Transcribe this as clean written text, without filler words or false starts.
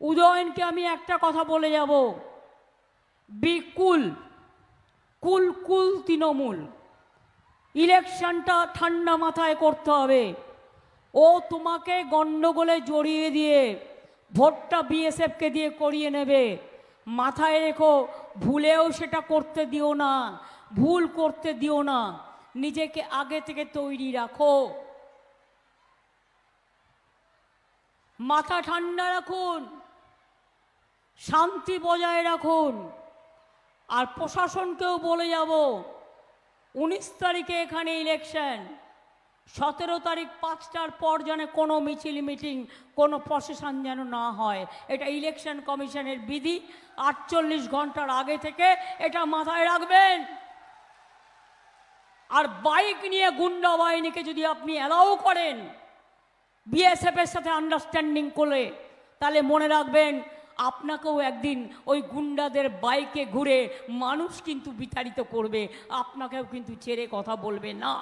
উদয়নকে আমি একটা কথা বলে যাব, বি কুল, কুল কুল তৃণমূল। ইলেকশনটা ঠান্ডা মাথায় করতে হবে। ও তোমাকে গন্ডগোলে জড়িয়ে দিয়ে ভোটটা বিএসএফকে দিয়ে করিয়ে নেবে, মাথায় রেখো। ভুলেও সেটা করতে দিও না, ভুল করতে দিও না। নিজেকে আগে থেকে তৈরি রাখো, মাথা ঠান্ডা রাখুন, শান্তি বজায় রাখুন। আর প্রশাসনকেও বলে যাব, 19 তারিখে এখানে ইলেকশন, 17 তারিখ 5টার পর যেন কোনো মিছিল মিটিং, কোনো প্রশাসন যেন না হয়। এটা ইলেকশন কমিশনের বিধি। 48 ঘন্টার আগে থেকে এটা মাথায় রাখবেন। আর বাইক নিয়ে গুন্ডা বাহিনীকে যদি আপনি অ্যালাউ করেন বিএসএফের সাথে আন্ডারস্ট্যান্ডিং করে, তাহলে মনে রাখবেন আপনাকেও একদিন ওই গুন্ডাদের বাইকে ঘুরে মানুষ কিন্তু বিতাড়িত করবে, আপনাকেও কিন্তু ছেড়ে কথা বলবে না।